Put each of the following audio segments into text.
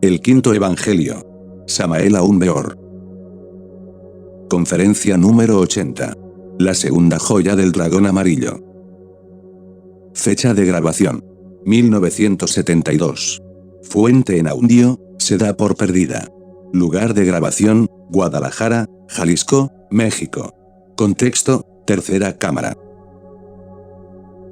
El quinto evangelio. Samael Aun Weor. Conferencia número 80. La segunda joya del dragón amarillo. Fecha de grabación: 1972. Fuente en audio: se da por perdida. Lugar de grabación: Guadalajara, Jalisco, México. Contexto: tercera cámara.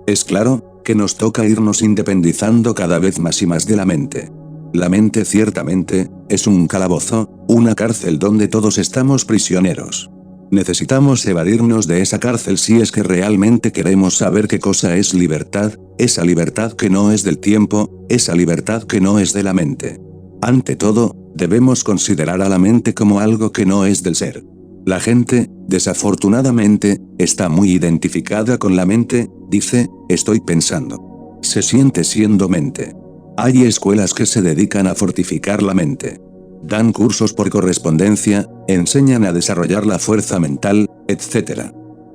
Es claro que nos toca irnos independizando cada vez más y más de la mente. La mente ciertamente es un calabozo, una cárcel donde todos estamos prisioneros. Necesitamos evadirnos de esa cárcel si es que realmente queremos saber qué cosa es libertad, esa libertad que no es del tiempo, esa libertad que no es de la mente. Ante todo, debemos considerar a la mente como algo que no es del ser. La gente, desafortunadamente, está muy identificada con la mente, dice, estoy pensando. Se siente siendo mente. Hay escuelas que se dedican a fortificar la mente. Dan cursos por correspondencia, enseñan a desarrollar la fuerza mental, etc.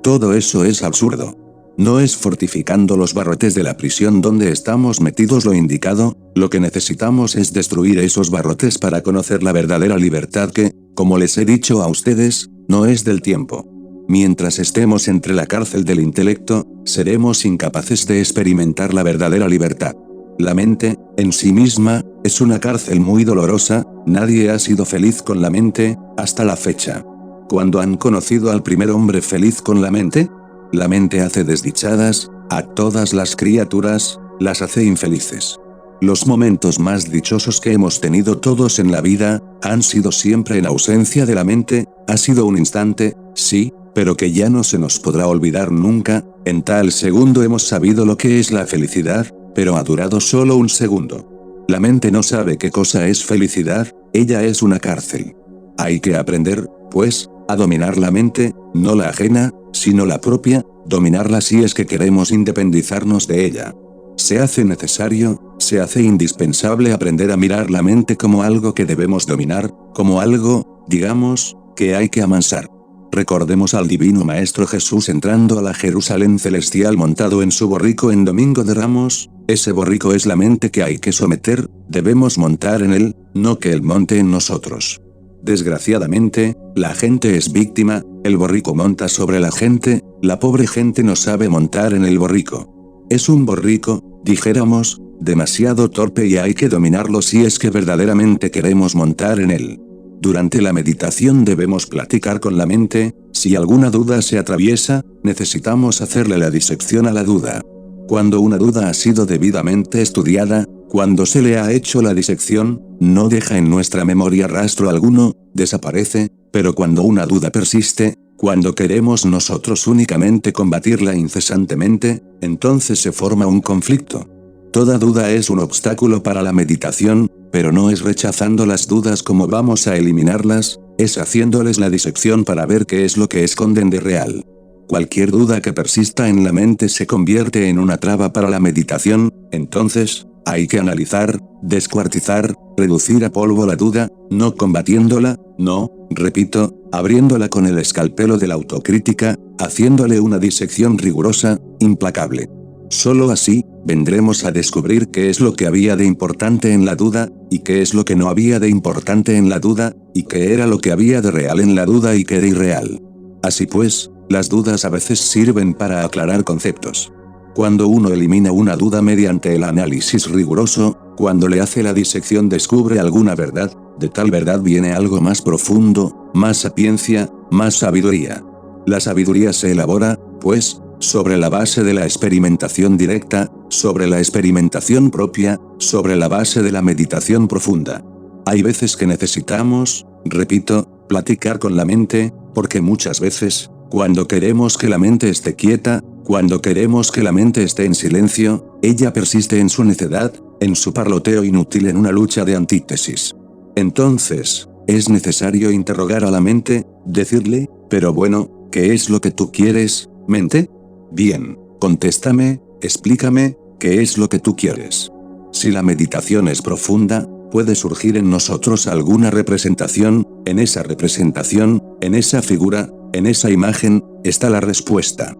Todo eso es absurdo. No es fortificando los barrotes de la prisión donde estamos metidos lo indicado, lo que necesitamos es destruir esos barrotes para conocer la verdadera libertad que, como les he dicho a ustedes, no es del tiempo. Mientras estemos entre la cárcel del intelecto, seremos incapaces de experimentar la verdadera libertad. La mente, en sí misma, es una cárcel muy dolorosa, nadie ha sido feliz con la mente, hasta la fecha. ¿Cuándo han conocido al primer hombre feliz con la mente? La mente hace desdichadas a todas las criaturas, las hace infelices. Los momentos más dichosos que hemos tenido todos en la vida, han sido siempre en ausencia de la mente, ha sido un instante, sí, pero que ya no se nos podrá olvidar nunca, en tal segundo hemos sabido lo que es la felicidad, pero ha durado solo un segundo. La mente no sabe qué cosa es felicidad, ella es una cárcel. Hay que aprender, pues, a dominar la mente, no la ajena, sino la propia, dominarla si es que queremos independizarnos de ella. Se hace necesario, se hace indispensable aprender a mirar la mente como algo que debemos dominar, como algo, digamos, que hay que amansar. Recordemos al divino Maestro Jesús entrando a la Jerusalén celestial montado en su borrico en Domingo de Ramos. Ese borrico es la mente que hay que someter, debemos montar en él, no que él monte en nosotros. Desgraciadamente, la gente es víctima, el borrico monta sobre la gente, la pobre gente no sabe montar en el borrico. Es un borrico, dijéramos, demasiado torpe y hay que dominarlo si es que verdaderamente queremos montar en él. Durante la meditación debemos platicar con la mente, si alguna duda se atraviesa, necesitamos hacerle la disección a la duda. Cuando una duda ha sido debidamente estudiada, cuando se le ha hecho la disección, no deja en nuestra memoria rastro alguno, desaparece, pero cuando una duda persiste, cuando queremos nosotros únicamente combatirla incesantemente, entonces se forma un conflicto. Toda duda es un obstáculo para la meditación, pero no es rechazando las dudas como vamos a eliminarlas, es haciéndoles la disección para ver qué es lo que esconden de real. Cualquier duda que persista en la mente se convierte en una traba para la meditación, entonces, hay que analizar, descuartizar, reducir a polvo la duda, no combatiéndola, no, repito, abriéndola con el escalpelo de la autocrítica, haciéndole una disección rigurosa, implacable. Solo así, vendremos a descubrir qué es lo que había de importante en la duda, y qué es lo que no había de importante en la duda, y qué era lo que había de real en la duda y qué de irreal. Así pues, las dudas a veces sirven para aclarar conceptos. Cuando uno elimina una duda mediante el análisis riguroso, cuando le hace la disección descubre alguna verdad, de tal verdad viene algo más profundo, más sapiencia, más sabiduría. La sabiduría se elabora, pues, sobre la base de la experimentación directa, sobre la experimentación propia, sobre la base de la meditación profunda. Hay veces que necesitamos, repito, platicar con la mente, porque muchas veces, cuando queremos que la mente esté quieta, cuando queremos que la mente esté en silencio, ella persiste en su necedad, en su parloteo inútil en una lucha de antítesis. Entonces, es necesario interrogar a la mente, decirle, pero bueno, ¿qué es lo que tú quieres, mente? Bien, contéstame, explícame, ¿qué es lo que tú quieres? Si la meditación es profunda, puede surgir en nosotros alguna representación, en esa representación, en esa figura, en esa imagen, está la respuesta.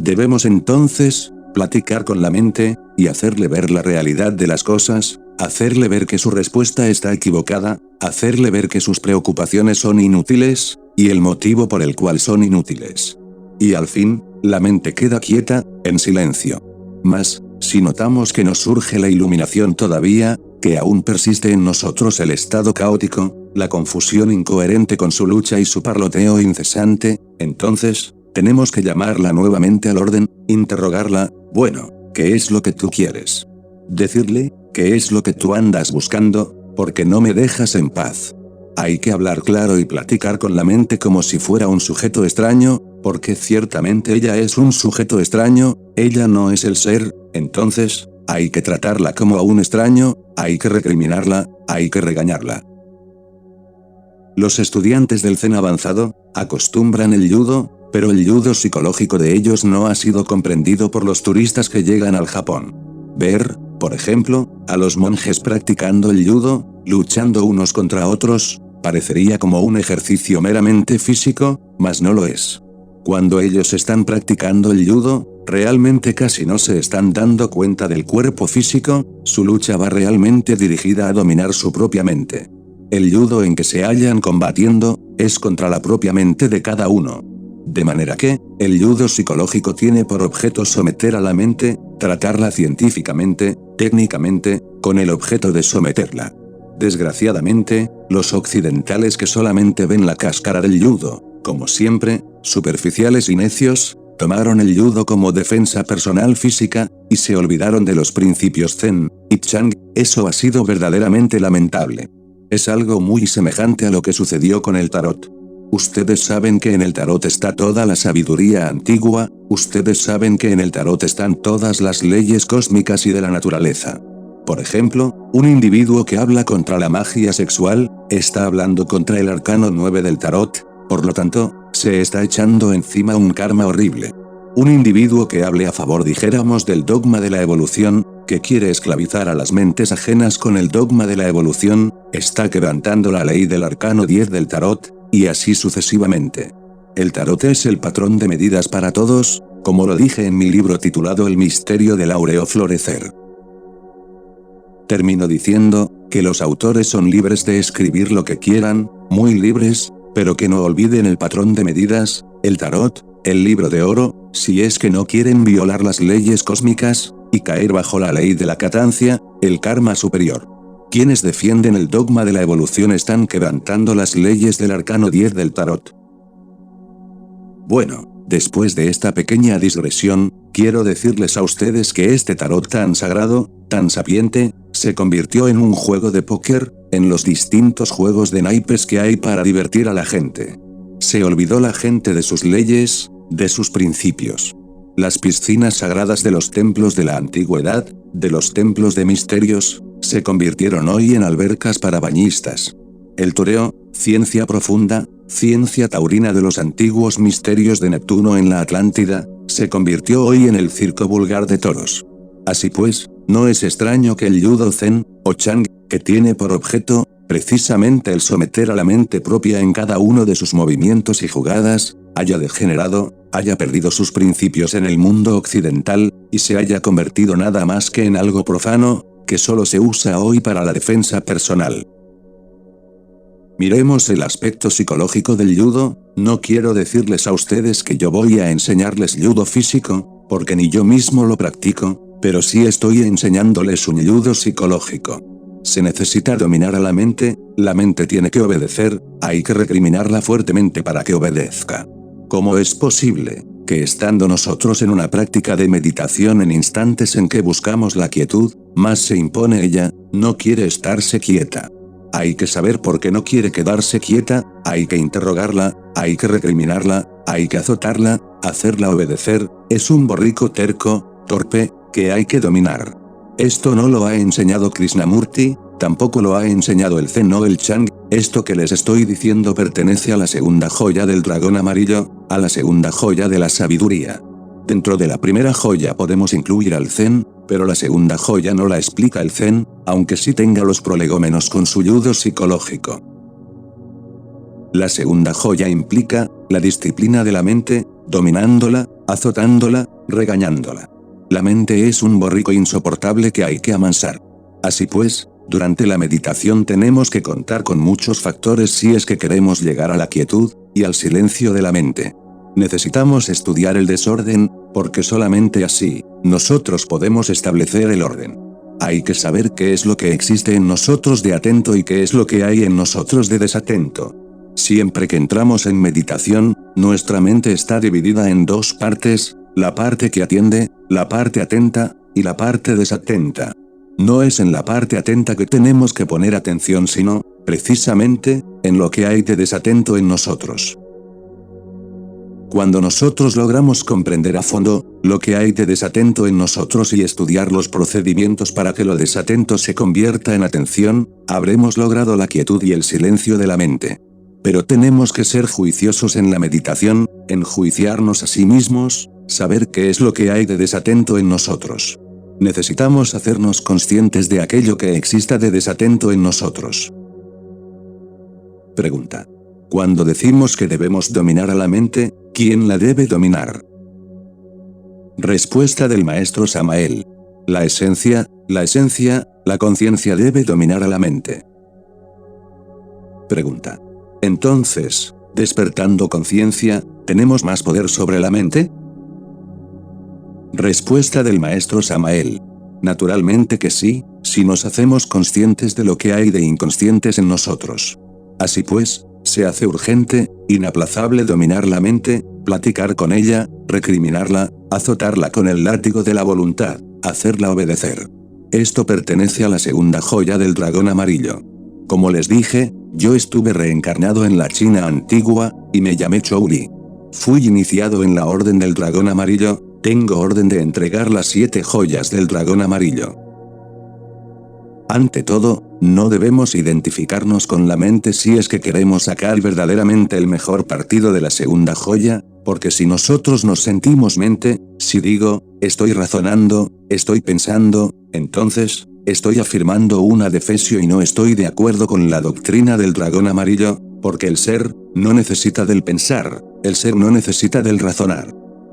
Debemos entonces, platicar con la mente, y hacerle ver la realidad de las cosas, hacerle ver que su respuesta está equivocada, hacerle ver que sus preocupaciones son inútiles, y el motivo por el cual son inútiles. Y al fin, la mente queda quieta, en silencio. Mas, si notamos que nos surge la iluminación todavía, que aún persiste en nosotros el estado caótico, la confusión incoherente con su lucha y su parloteo incesante, entonces, tenemos que llamarla nuevamente al orden, interrogarla, bueno, ¿qué es lo que tú quieres? Decirle, ¿qué es lo que tú andas buscando? Porque no me dejas en paz. Hay que hablar claro y platicar con la mente como si fuera un sujeto extraño, porque ciertamente ella es un sujeto extraño, ella no es el ser, entonces, hay que tratarla como a un extraño, hay que recriminarla, hay que regañarla. Los estudiantes del Zen avanzado, acostumbran el judo, pero el judo psicológico de ellos no ha sido comprendido por los turistas que llegan al Japón. Ver, por ejemplo, a los monjes practicando el judo, luchando unos contra otros, parecería como un ejercicio meramente físico, mas no lo es. Cuando ellos están practicando el judo, realmente casi no se están dando cuenta del cuerpo físico, su lucha va realmente dirigida a dominar su propia mente. El judo en que se hallan combatiendo, es contra la propia mente de cada uno. De manera que, el judo psicológico tiene por objeto someter a la mente, tratarla científicamente, técnicamente, con el objeto de someterla. Desgraciadamente, los occidentales que solamente ven la cáscara del judo, como siempre, superficiales y necios, tomaron el judo como defensa personal física, y se olvidaron de los principios Zen y Chang. Eso ha sido verdaderamente lamentable. Es algo muy semejante a lo que sucedió con el tarot. Ustedes saben que en el tarot está toda la sabiduría antigua, ustedes saben que en el tarot están todas las leyes cósmicas y de la naturaleza. Por ejemplo, un individuo que habla contra la magia sexual, está hablando contra el arcano 9 del tarot, por lo tanto, se está echando encima un karma horrible. Un individuo que hable a favor, dijéramos, del dogma de la evolución, que quiere esclavizar a las mentes ajenas con el dogma de la evolución, está quebrantando la ley del arcano 10 del tarot, y así sucesivamente. El tarot es el patrón de medidas para todos, como lo dije en mi libro titulado El misterio del áureo florecer. Termino diciendo, que los autores son libres de escribir lo que quieran, muy libres, pero que no olviden el patrón de medidas, el tarot, el libro de oro, si es que no quieren violar las leyes cósmicas, y caer bajo la ley de la catancia, el karma superior. Quienes defienden el dogma de la evolución están quebrantando las leyes del arcano 10 del tarot. Bueno, después de esta pequeña digresión, quiero decirles a ustedes que este tarot tan sagrado, tan sapiente, se convirtió en un juego de póker, en los distintos juegos de naipes que hay para divertir a la gente. Se olvidó la gente de sus leyes, de sus principios. Las piscinas sagradas de los templos de la antigüedad, de los templos de misterios, se convirtieron hoy en albercas para bañistas. El toreo, ciencia profunda, ciencia taurina de los antiguos misterios de Neptuno en la Atlántida, se convirtió hoy en el circo vulgar de toros. Así pues, no es extraño que el judo Zen, o Chang, que tiene por objeto, precisamente el someter a la mente propia en cada uno de sus movimientos y jugadas, haya degenerado, haya perdido sus principios en el mundo occidental, y se haya convertido nada más que en algo profano, que solo se usa hoy para la defensa personal. Miremos el aspecto psicológico del judo. No quiero decirles a ustedes que yo voy a enseñarles judo físico, porque ni yo mismo lo practico, pero sí estoy enseñándoles un judo psicológico. Se necesita dominar a la mente tiene que obedecer, hay que recriminarla fuertemente para que obedezca. ¿Cómo es posible que estando nosotros en una práctica de meditación en instantes en que buscamos la quietud, más se impone ella, no quiere estarse quieta? Hay que saber por qué no quiere quedarse quieta, hay que interrogarla, hay que recriminarla, hay que azotarla, hacerla obedecer, es un borrico terco, torpe, que hay que dominar. Esto no lo ha enseñado Krishnamurti, tampoco lo ha enseñado el Zen o el Chang, esto que les estoy diciendo pertenece a la segunda joya del dragón amarillo, a la segunda joya de la sabiduría. Dentro de la primera joya podemos incluir al Zen, pero la segunda joya no la explica el Zen, aunque sí tenga los prolegómenos con su judo psicológico. La segunda joya implica la disciplina de la mente, dominándola, azotándola, regañándola. La mente es un borrico insoportable que hay que amansar. Así pues, Durante la meditación tenemos que contar con muchos factores si es que queremos llegar a la quietud y al silencio de la mente. Necesitamos estudiar el desorden, porque solamente así, nosotros podemos establecer el orden. Hay que saber qué es lo que existe en nosotros de atento y qué es lo que hay en nosotros de desatento. Siempre que entramos en meditación, nuestra mente está dividida en dos partes, la parte que atiende, la parte atenta, y la parte desatenta. No es en la parte atenta que tenemos que poner atención, sino, precisamente, en lo que hay de desatento en nosotros. Cuando nosotros logramos comprender a fondo lo que hay de desatento en nosotros y estudiar los procedimientos para que lo desatento se convierta en atención, habremos logrado la quietud y el silencio de la mente. Pero tenemos que ser juiciosos en la meditación, enjuiciarnos a sí mismos, saber qué es lo que hay de desatento en nosotros. Necesitamos hacernos conscientes de aquello que exista de desatento en nosotros. Pregunta. Cuando decimos que debemos dominar a la mente, ¿quién la debe dominar? Respuesta del maestro Samael. La esencia, la conciencia debe dominar a la mente. Pregunta. Entonces, despertando conciencia, ¿tenemos más poder sobre la mente? Respuesta del maestro Samael. Naturalmente que sí, si nos hacemos conscientes de lo que hay de inconscientes en nosotros. Así pues, se hace urgente, inaplazable dominar la mente, platicar con ella, recriminarla, azotarla con el látigo de la voluntad, hacerla obedecer. Esto pertenece a la segunda joya del dragón amarillo. Como les dije, yo estuve reencarnado en la China antigua, y me llamé Chou Li. Fui iniciado en la orden del dragón amarillo, tengo orden de entregar las 7 joyas del dragón amarillo. Ante todo, no debemos identificarnos con la mente si es que queremos sacar verdaderamente el mejor partido de la segunda joya, porque si nosotros nos sentimos mente, si digo, estoy razonando, estoy pensando, entonces, estoy afirmando una defesio y no estoy de acuerdo con la doctrina del dragón amarillo, porque el ser, no necesita del pensar, el ser no necesita del razonar.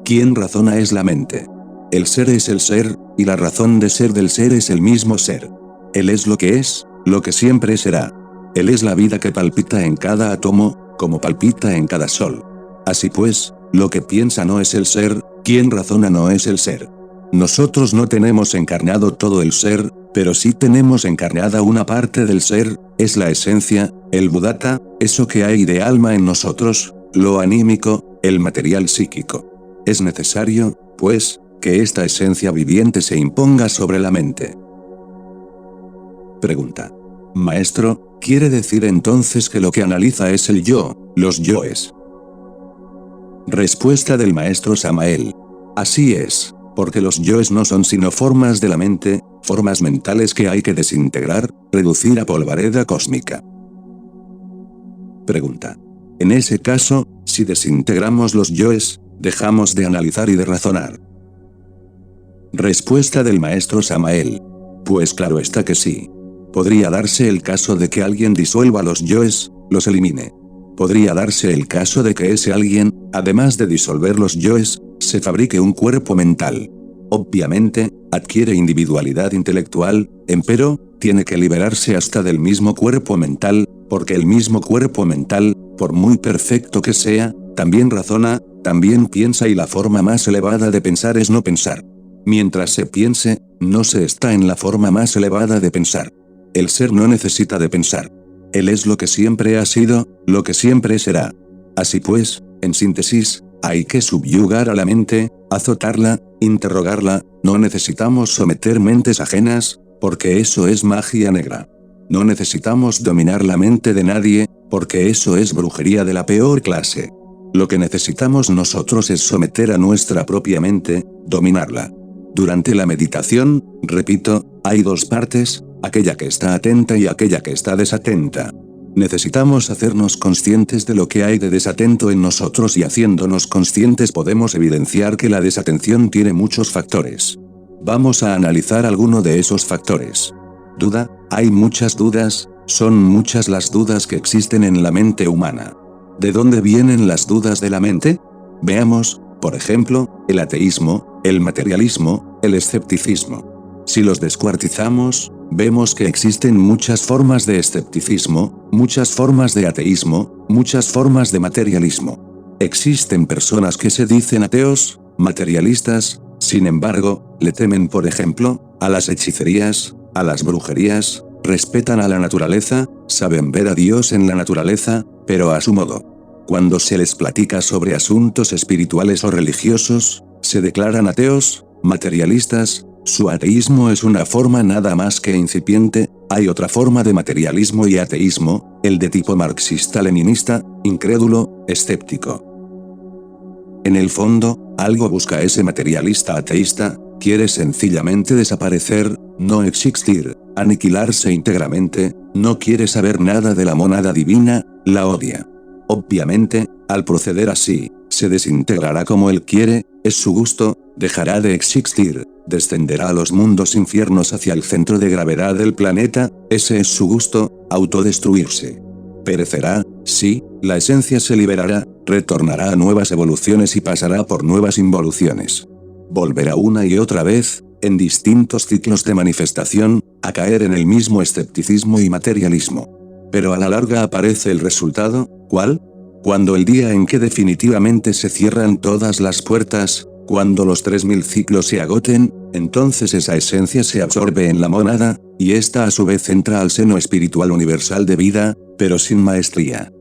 ¿Quién razona es la mente? El ser es el ser, y la razón de ser del ser es el mismo ser. Él es lo que es, lo que siempre será. Él es la vida que palpita en cada átomo, como palpita en cada sol. Así pues, lo que piensa no es el ser, quien razona no es el ser. Nosotros no tenemos encarnado todo el ser, pero sí tenemos encarnada una parte del ser, es la esencia, el Buddhata, eso que hay de alma en nosotros, lo anímico, el material psíquico. Es necesario, pues, que esta esencia viviente se imponga sobre la mente. Pregunta. Maestro, ¿quiere decir entonces que lo que analiza es el yo, los yoes? Respuesta del maestro Samael. Así es, porque los yoes no son sino formas de la mente, formas mentales que hay que desintegrar, reducir a polvareda cósmica. Pregunta. En ese caso, si desintegramos los yoes, dejamos de analizar y de razonar. Respuesta del maestro Samael. Pues claro está que sí. Podría darse el caso de que alguien disuelva los yoes, los elimine. Podría darse el caso de que ese alguien, además de disolver los yoes, se fabrique un cuerpo mental. Obviamente, adquiere individualidad intelectual, empero, tiene que liberarse hasta del mismo cuerpo mental, porque el mismo cuerpo mental, por muy perfecto que sea, también razona, también piensa y la forma más elevada de pensar es no pensar. Mientras se piense, no se está en la forma más elevada de pensar. El ser no necesita de pensar. Él es lo que siempre ha sido, lo que siempre será. Así pues, en síntesis, hay que subyugar a la mente, azotarla, interrogarla, no necesitamos someter mentes ajenas, porque eso es magia negra. No necesitamos dominar la mente de nadie, porque eso es brujería de la peor clase. Lo que necesitamos nosotros es someter a nuestra propia mente, dominarla. Durante la meditación, repito, hay dos partes, aquella que está atenta y aquella que está desatenta. Necesitamos hacernos conscientes de lo que hay de desatento en nosotros y haciéndonos conscientes podemos evidenciar que la desatención tiene muchos factores. Vamos a analizar alguno de esos factores. Duda, hay muchas dudas, son muchas las dudas que existen en la mente humana. ¿De dónde vienen las dudas de la mente? Veamos, por ejemplo, el ateísmo, el materialismo, el escepticismo. Si los descuartizamos, vemos que existen muchas formas de escepticismo, muchas formas de ateísmo, muchas formas de materialismo. Existen personas que se dicen ateos, materialistas, sin embargo, le temen, por ejemplo, a las hechicerías, a las brujerías, respetan a la naturaleza, saben ver a Dios en la naturaleza, pero a su modo. Cuando se les platica sobre asuntos espirituales o religiosos, se declaran ateos, materialistas. Su ateísmo es una forma nada más que incipiente. Hay otra forma de materialismo y ateísmo, el de tipo marxista-leninista, incrédulo, escéptico. En el fondo, algo busca ese materialista ateísta, quiere sencillamente desaparecer, no existir, aniquilarse íntegramente, no quiere saber nada de la mónada divina, la odia. Obviamente, al proceder así, se desintegrará como él quiere, es su gusto, dejará de existir, descenderá a los mundos infiernos hacia el centro de gravedad del planeta, ese es su gusto, autodestruirse. Perecerá, sí, la esencia se liberará, retornará a nuevas evoluciones y pasará por nuevas involuciones. Volverá una y otra vez, en distintos ciclos de manifestación, a caer en el mismo escepticismo y materialismo. Pero a la larga aparece el resultado, ¿cuál? Cuando el día en que definitivamente se cierran todas las puertas, cuando los 3000 ciclos se agoten, entonces esa esencia se absorbe en la mónada, y ésta a su vez entra al seno espiritual universal de vida, pero sin maestría.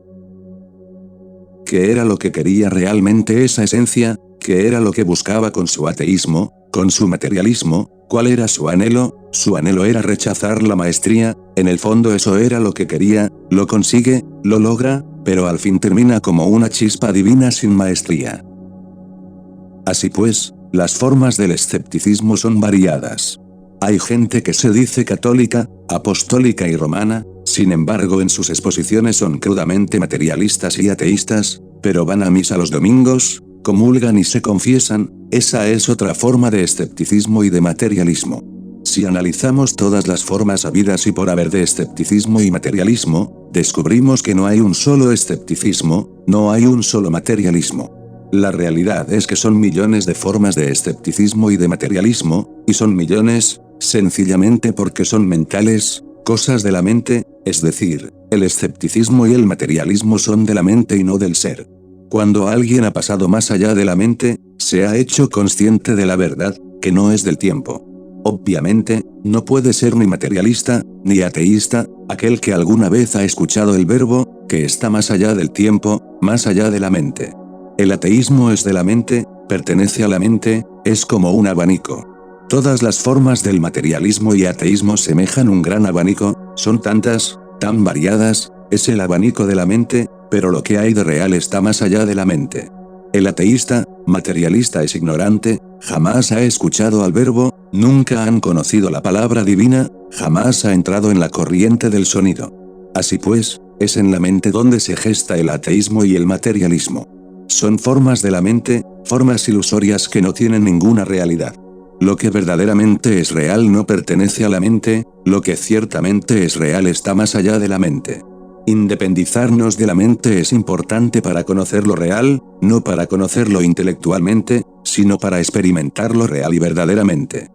¿Qué era lo que quería realmente esa esencia? ¿Qué era lo que buscaba con su ateísmo, con su materialismo? ¿Cuál era su anhelo? Su anhelo era rechazar la maestría, en el fondo eso era lo que quería, lo consigue, lo logra, pero al fin termina como una chispa divina sin maestría. Así pues, las formas del escepticismo son variadas. Hay gente que se dice católica, apostólica y romana, sin embargo en sus exposiciones son crudamente materialistas y ateístas, pero van a misa los domingos, comulgan y se confiesan, esa es otra forma de escepticismo y de materialismo. Si analizamos todas las formas habidas y por haber de escepticismo y materialismo, descubrimos que no hay un solo escepticismo, no hay un solo materialismo. La realidad es que son millones de formas de escepticismo y de materialismo, y son millones, sencillamente porque son mentales, cosas de la mente, es decir, el escepticismo y el materialismo son de la mente y no del ser. Cuando alguien ha pasado más allá de la mente, se ha hecho consciente de la verdad, que no es del tiempo. Obviamente, no puede ser ni materialista, ni ateísta, aquel que alguna vez ha escuchado el verbo, que está más allá del tiempo, más allá de la mente. El ateísmo es de la mente, pertenece a la mente, es como un abanico. Todas las formas del materialismo y ateísmo semejan un gran abanico, son tantas, tan variadas, es el abanico de la mente, pero lo que hay de real está más allá de la mente. El ateísta, materialista es ignorante, jamás ha escuchado al verbo, nunca han conocido la palabra divina, jamás ha entrado en la corriente del sonido. Así pues, es en la mente donde se gesta el ateísmo y el materialismo. Son formas de la mente, formas ilusorias que no tienen ninguna realidad. Lo que verdaderamente es real no pertenece a la mente, lo que ciertamente es real está más allá de la mente. Independizarnos de la mente es importante para conocer lo real, no para conocerlo intelectualmente, sino para experimentarlo real y verdaderamente.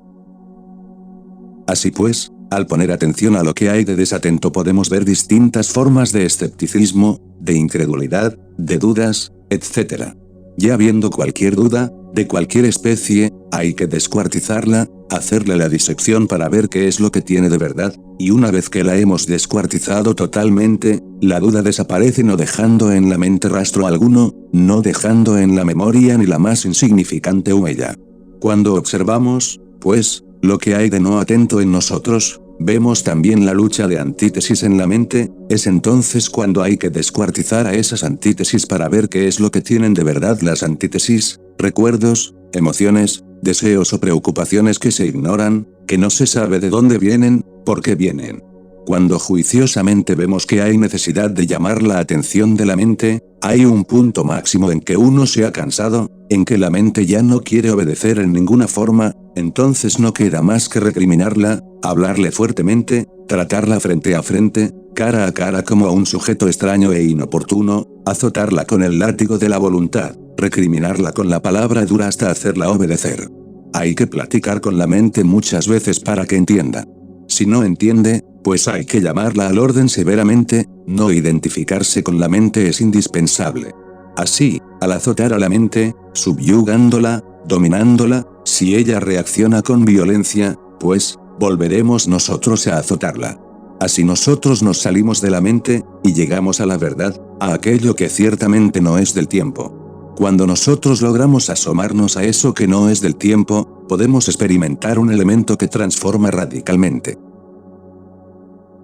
Así pues, al poner atención a lo que hay de desatento podemos ver distintas formas de escepticismo, de incredulidad, de dudas, etc. Ya viendo cualquier duda, de cualquier especie, hay que descuartizarla, hacerle la disección para ver qué es lo que tiene de verdad, y una vez que la hemos descuartizado totalmente, la duda desaparece no dejando en la mente rastro alguno, no dejando en la memoria ni la más insignificante huella. Cuando observamos, pues, lo que hay de no atento en nosotros, vemos también la lucha de antítesis en la mente, es entonces cuando hay que descuartizar a esas antítesis para ver qué es lo que tienen de verdad las antítesis, recuerdos, emociones, deseos o preocupaciones que se ignoran, que no se sabe de dónde vienen, por qué vienen. Cuando juiciosamente vemos que hay necesidad de llamar la atención de la mente, hay un punto máximo en que uno se ha cansado, en que la mente ya no quiere obedecer en ninguna forma, entonces no queda más que recriminarla, hablarle fuertemente, tratarla frente a frente, cara a cara como a un sujeto extraño e inoportuno, azotarla con el látigo de la voluntad, recriminarla con la palabra dura hasta hacerla obedecer. hay que platicar con la mente muchas veces para que entienda. Si no entiende, pues hay que llamarla al orden severamente, no identificarse con la mente es indispensable. Así, al azotar a la mente, subyugándola, dominándola, si ella reacciona con violencia, pues, volveremos nosotros a azotarla. Así nosotros nos salimos de la mente, y llegamos a la verdad, a aquello que ciertamente no es del tiempo. Cuando nosotros logramos asomarnos a eso que no es del tiempo, podemos experimentar un elemento que transforma radicalmente.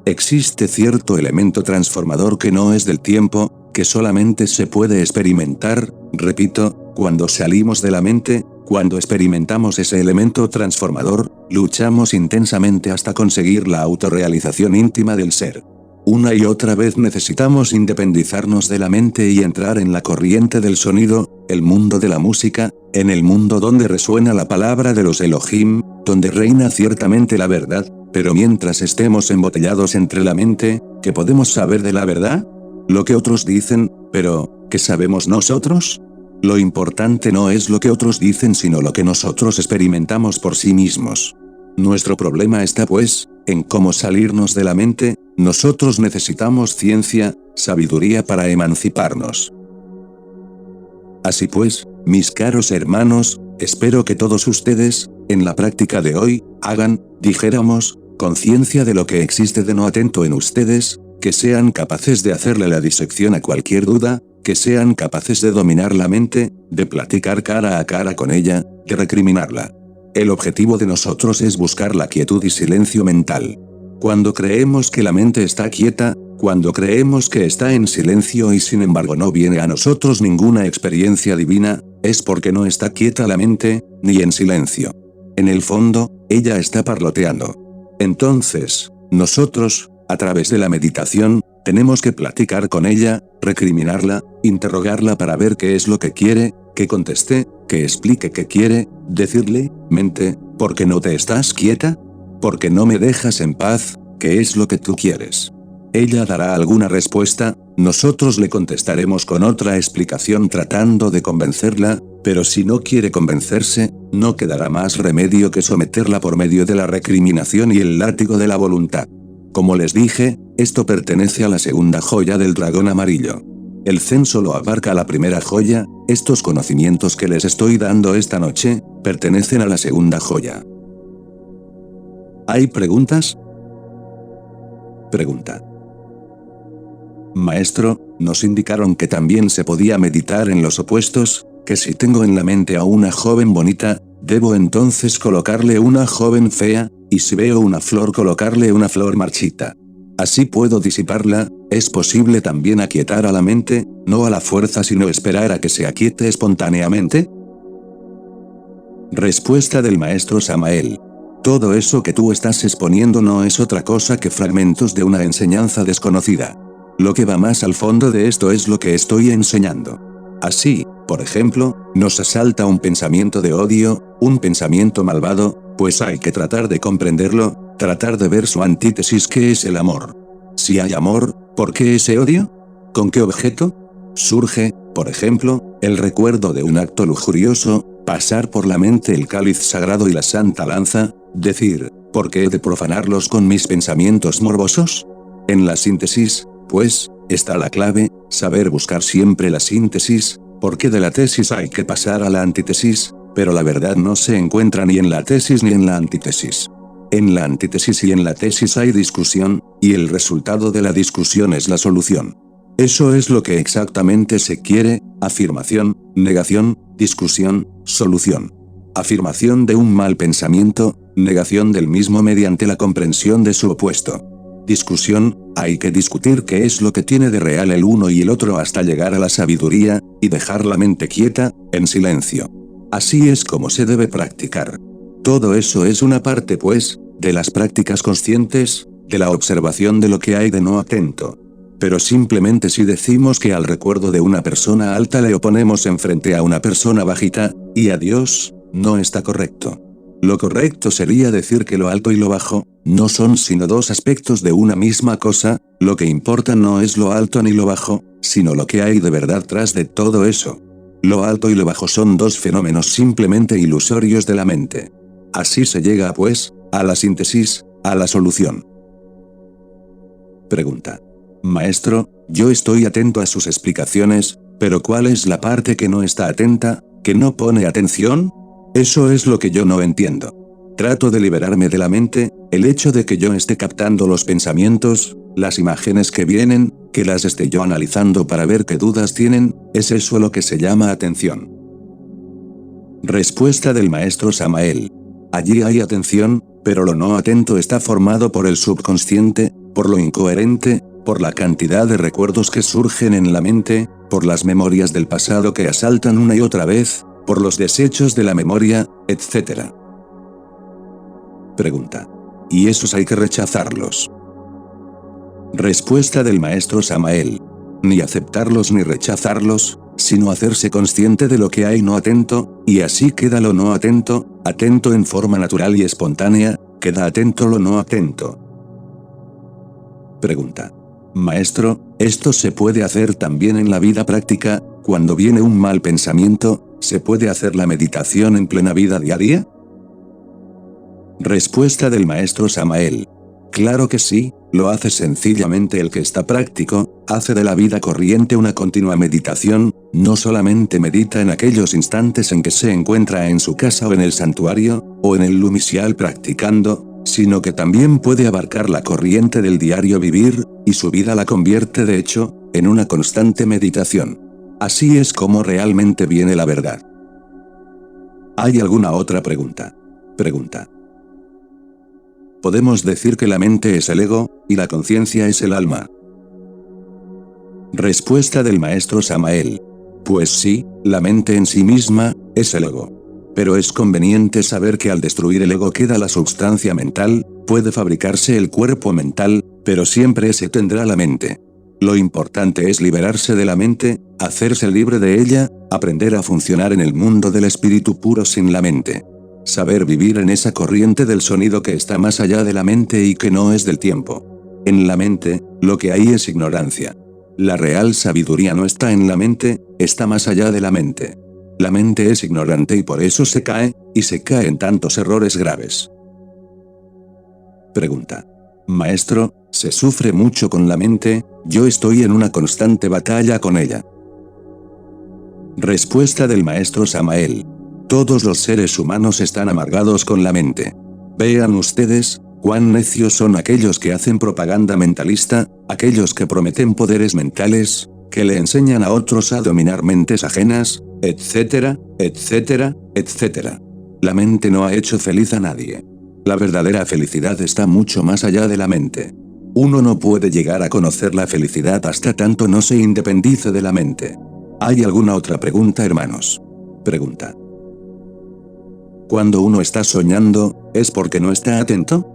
Existe cierto elemento transformador que no es del tiempo, que solamente se puede experimentar, repito, cuando salimos de la mente. Cuando experimentamos ese elemento transformador, luchamos intensamente hasta conseguir la autorrealización íntima del ser. Una y otra vez necesitamos independizarnos de la mente y entrar en la corriente del sonido, el mundo de la música, en el mundo donde resuena la palabra de los Elohim, donde reina ciertamente la verdad, pero mientras estemos embotellados entre la mente, ¿qué podemos saber de la verdad? Lo que otros dicen, pero, ¿qué sabemos nosotros? Lo importante no es lo que otros dicen sino lo que nosotros experimentamos por sí mismos. Nuestro problema está pues, en cómo salirnos de la mente. Nosotros necesitamos ciencia, sabiduría para emanciparnos. Así pues, mis caros hermanos, espero que todos ustedes, en la práctica de hoy, hagan, dijéramos, conciencia de lo que existe de no atento en ustedes, que sean capaces de hacerle la disección a cualquier duda, que sean capaces de dominar la mente, de platicar cara a cara con ella, de recriminarla. El objetivo de nosotros es buscar la quietud y silencio mental. Cuando creemos que la mente está quieta, cuando creemos que está en silencio y sin embargo no viene a nosotros ninguna experiencia divina, es porque no está quieta la mente, ni en silencio. En el fondo, ella está parloteando. Entonces, nosotros, a través de la meditación, tenemos que platicar con ella, recriminarla, interrogarla para ver qué es lo que quiere, que conteste, que explique qué quiere, decirle, mente, ¿por qué no te estás quieta? ¿Por qué no me dejas en paz? ¿Qué es lo que tú quieres? Ella dará alguna respuesta, nosotros le contestaremos con otra explicación tratando de convencerla, pero si no quiere convencerse, no quedará más remedio que someterla por medio de la recriminación y el látigo de la voluntad. Como les dije, esto pertenece a la segunda joya del dragón amarillo. El Zen solo abarca la primera joya. Estos conocimientos que les estoy dando esta noche, pertenecen a la segunda joya. ¿Hay preguntas? Pregunta. Maestro, nos indicaron que también se podía meditar en los opuestos, que si tengo en la mente a una joven bonita, debo entonces colocarle una joven fea, y si veo una flor colocarle una flor marchita. Así puedo disiparla. Es posible también aquietar a la mente, no a la fuerza sino esperar a que se aquiete espontáneamente. Respuesta del maestro Samael. Todo eso que tú estás exponiendo no es otra cosa que fragmentos de una enseñanza desconocida. Lo que va más al fondo de esto es lo que estoy enseñando. Así, por ejemplo, nos asalta un pensamiento de odio, un pensamiento malvado, pues hay que tratar de comprenderlo, tratar de ver su antítesis que es el amor. Si hay amor, ¿por qué ese odio? ¿Con qué objeto? Surge, por ejemplo, el recuerdo de un acto lujurioso, pasar por la mente el cáliz sagrado y la santa lanza, decir, ¿por qué he de profanarlos con mis pensamientos morbosos? En la síntesis, pues, está la clave, saber buscar siempre la síntesis, porque de la tesis hay que pasar a la antítesis, pero la verdad no se encuentra ni en la tesis ni en la antítesis. En la antítesis y en la tesis hay discusión, y el resultado de la discusión es la solución. Eso es lo que exactamente se quiere: afirmación, negación, discusión, solución. Afirmación de un mal pensamiento, negación del mismo mediante la comprensión de su opuesto. Discusión, hay que discutir qué es lo que tiene de real el uno y el otro hasta llegar a la sabiduría, y dejar la mente quieta, en silencio. Así es como se debe practicar. Todo eso es una parte, pues, de las prácticas conscientes, de la observación de lo que hay de no atento. Pero simplemente si decimos que al recuerdo de una persona alta le oponemos enfrente a una persona bajita, y a Dios, no está correcto. Lo correcto sería decir que lo alto y lo bajo, no son sino dos aspectos de una misma cosa. Lo que importa no es lo alto ni lo bajo, sino lo que hay de verdad tras de todo eso. Lo alto y lo bajo son dos fenómenos simplemente ilusorios de la mente. Así se llega, pues, a la síntesis, a la solución. Pregunta. Maestro, yo estoy atento a sus explicaciones, pero ¿cuál es la parte que no está atenta, que no pone atención? Eso es lo que yo no entiendo. Trato de liberarme de la mente, el hecho de que yo esté captando los pensamientos, las imágenes que vienen, que las esté yo analizando para ver qué dudas tienen, es eso lo que se llama atención. Respuesta del maestro Samael. Allí hay atención, pero lo no atento está formado por el subconsciente, por lo incoherente, por la cantidad de recuerdos que surgen en la mente, por las memorias del pasado que asaltan una y otra vez, por los desechos de la memoria, etc. Pregunta. ¿Y esos hay que rechazarlos? Respuesta del maestro Samael. Ni aceptarlos ni rechazarlos, sino hacerse consciente de lo que hay no atento, y así queda lo no atento, atento en forma natural y espontánea, queda atento lo no atento. Pregunta. Maestro, ¿esto se puede hacer también en la vida práctica, cuando viene un mal pensamiento, se puede hacer la meditación en plena vida diaria? Respuesta del maestro Samael. Claro que sí, lo hace sencillamente el que está práctico, hace de la vida corriente una continua meditación, no solamente medita en aquellos instantes en que se encuentra en su casa o en el santuario, o en el lumicial practicando, sino que también puede abarcar la corriente del diario vivir, y su vida la convierte de hecho, en una constante meditación. Así es como realmente viene la verdad. ¿Hay alguna otra pregunta? Pregunta. Podemos decir que la mente es el ego, y la conciencia es el alma. Respuesta del maestro Samael. Pues sí, la mente en sí misma, es el ego. Pero es conveniente saber que al destruir el ego queda la substancia mental, puede fabricarse el cuerpo mental, pero siempre se tendrá la mente. Lo importante es liberarse de la mente, hacerse libre de ella, aprender a funcionar en el mundo del espíritu puro sin la mente. Saber vivir en esa corriente del sonido que está más allá de la mente y que no es del tiempo. En la mente, lo que hay es ignorancia. La real sabiduría no está en la mente, está más allá de la mente. La mente es ignorante y por eso se cae, y se cae en tantos errores graves. Pregunta. Maestro, ¿se sufre mucho con la mente? Yo estoy en una constante batalla con ella. Respuesta del maestro Samael. Todos los seres humanos están amargados con la mente. Vean ustedes, cuán necios son aquellos que hacen propaganda mentalista, aquellos que prometen poderes mentales, que le enseñan a otros a dominar mentes ajenas, etcétera, etcétera, etcétera. La mente no ha hecho feliz a nadie. La verdadera felicidad está mucho más allá de la mente. Uno no puede llegar a conocer la felicidad hasta tanto no se independice de la mente. ¿Hay alguna otra pregunta, hermanos? Pregunta. Cuando uno está soñando, ¿es porque no está atento?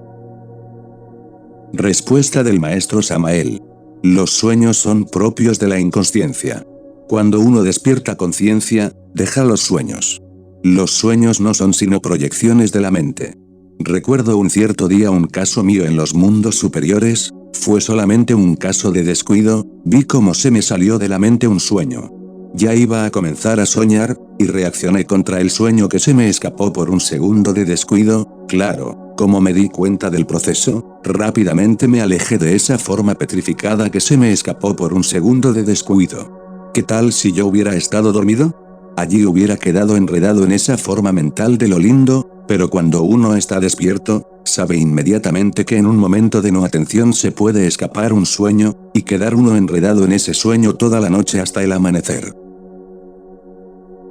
Respuesta del maestro Samael. Los sueños son propios de la inconsciencia. Cuando uno despierta conciencia, deja los sueños. Los sueños no son sino proyecciones de la mente. Recuerdo un cierto día un caso mío en los mundos superiores, fue solamente un caso de descuido, vi cómo se me salió de la mente un sueño. Ya iba a comenzar a soñar, y reaccioné contra el sueño que se me escapó por un segundo de descuido, claro, como me di cuenta del proceso, rápidamente me alejé de esa forma petrificada que se me escapó por un segundo de descuido. ¿Qué tal si yo hubiera estado dormido? Allí hubiera quedado enredado en esa forma mental de lo lindo, pero cuando uno está despierto, sabe inmediatamente que en un momento de no atención se puede escapar un sueño, y quedar uno enredado en ese sueño toda la noche hasta el amanecer.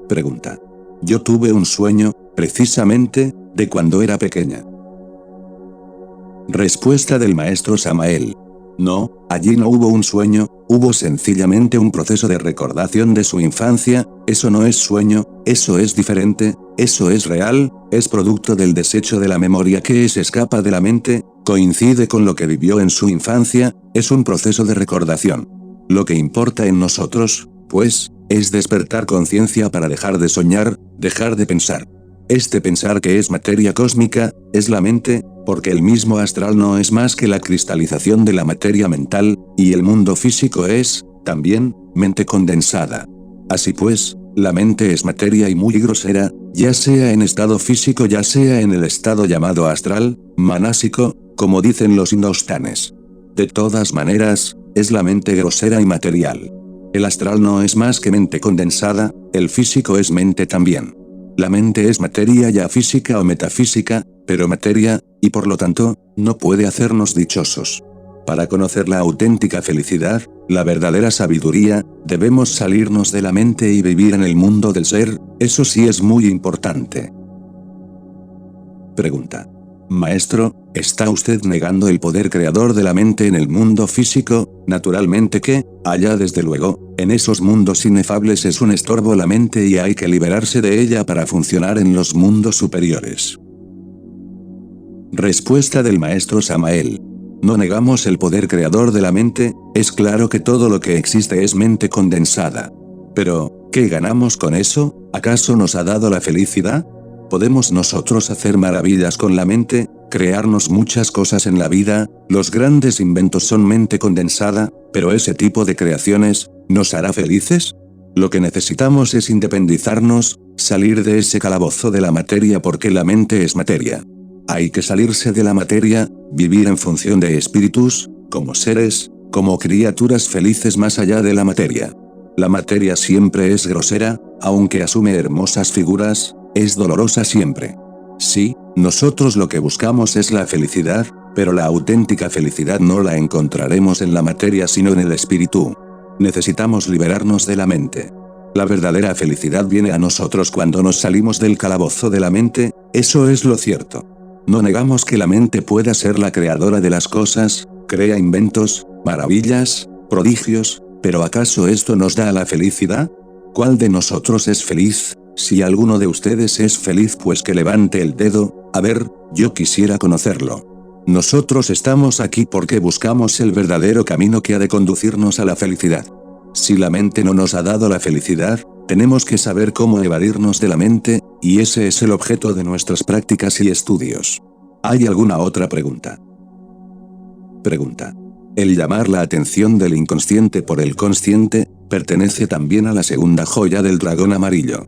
Pregunta. Yo tuve un sueño, precisamente, de cuando era pequeña. Respuesta del maestro Samael. No, allí no hubo un sueño, hubo sencillamente un proceso de recordación de su infancia, eso no es sueño, eso es diferente, eso es real, es producto del desecho de la memoria que se escapa de la mente, coincide con lo que vivió en su infancia, es un proceso de recordación. Lo que importa en nosotros, pues, es despertar conciencia para dejar de soñar, dejar de pensar. Este pensar que es materia cósmica, es la mente, porque el mismo astral no es más que la cristalización de la materia mental, y el mundo físico es, también, mente condensada. Así pues, La mente es materia y muy grosera, ya sea en estado físico ya sea en el estado llamado astral, manásico, como dicen los hindustanes. De todas maneras, es la mente grosera y material. El astral no es más que mente condensada, el físico es mente también. La mente es materia ya física o metafísica, pero materia, y por lo tanto, no puede hacernos dichosos. Para conocer la auténtica felicidad, la verdadera sabiduría, debemos salirnos de la mente y vivir en el mundo del ser, eso sí es muy importante. Pregunta. Maestro, ¿está usted negando el poder creador de la mente en el mundo físico? Naturalmente que, allá desde luego, en esos mundos inefables es un estorbo la mente y hay que liberarse de ella para funcionar en los mundos superiores. Respuesta del maestro Samael. No negamos el poder creador de la mente, es claro que todo lo que existe es mente condensada. Pero, ¿qué ganamos con eso? ¿Acaso nos ha dado la felicidad? ¿Podemos nosotros hacer maravillas con la mente, crearnos muchas cosas en la vida? Los grandes inventos son mente condensada, pero ese tipo de creaciones, ¿nos hará felices? Lo que necesitamos es independizarnos, salir de ese calabozo de la materia porque la mente es materia. Hay que salirse de la materia, vivir en función de espíritus, como seres, como criaturas felices más allá de la materia. La materia siempre es grosera, aunque asume hermosas figuras, es dolorosa siempre. Sí, nosotros lo que buscamos es la felicidad, pero la auténtica felicidad no la encontraremos en la materia sino en el espíritu. Necesitamos liberarnos de la mente. La verdadera felicidad viene a nosotros cuando nos salimos del calabozo de la mente, eso es lo cierto. No negamos que la mente pueda ser la creadora de las cosas, crea inventos, maravillas, prodigios, pero ¿acaso esto nos da la felicidad? ¿Cuál de nosotros es feliz? Si alguno de ustedes es feliz pues que levante el dedo, a ver, yo quisiera conocerlo. Nosotros estamos aquí porque buscamos el verdadero camino que ha de conducirnos a la felicidad. Si la mente no nos ha dado la felicidad, tenemos que saber cómo evadirnos de la mente, y ese es el objeto de nuestras prácticas y estudios. ¿Hay alguna otra pregunta? Pregunta. El llamar la atención del inconsciente por el consciente, pertenece también a la segunda joya del dragón amarillo.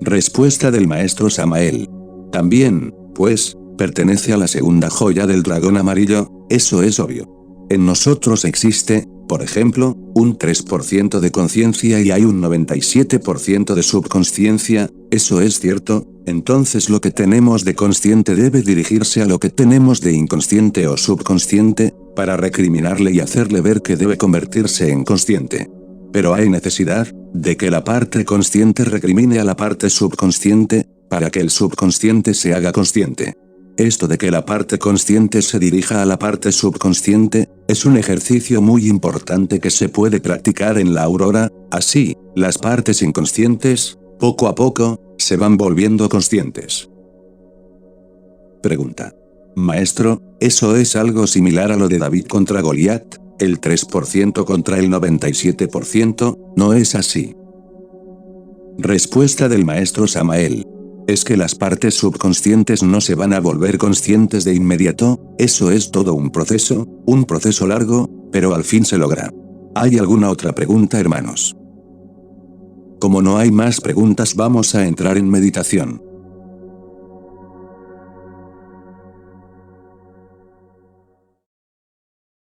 Respuesta del maestro Samael. También, pues, pertenece a la segunda joya del dragón amarillo, eso es obvio. En nosotros existe, por ejemplo, un 3% de conciencia y hay un 97% de subconsciencia, eso es cierto, entonces lo que tenemos de consciente debe dirigirse a lo que tenemos de inconsciente o subconsciente, para recriminarle y hacerle ver que debe convertirse en consciente. Pero hay necesidad de que la parte consciente recrimine a la parte subconsciente, para que el subconsciente se haga consciente. Esto de que la parte consciente se dirija a la parte subconsciente, es un ejercicio muy importante que se puede practicar en la aurora, así, las partes inconscientes, poco a poco, se van volviendo conscientes. Pregunta. Maestro, ¿eso es algo similar a lo de David contra Goliat? El 3% contra el 97%, ¿no es así? Respuesta del maestro Samael. Es que las partes subconscientes no se van a volver conscientes de inmediato, eso es todo un proceso largo, pero al fin se logra. ¿Hay alguna otra pregunta, hermanos? Como no hay más preguntas, vamos a entrar en meditación.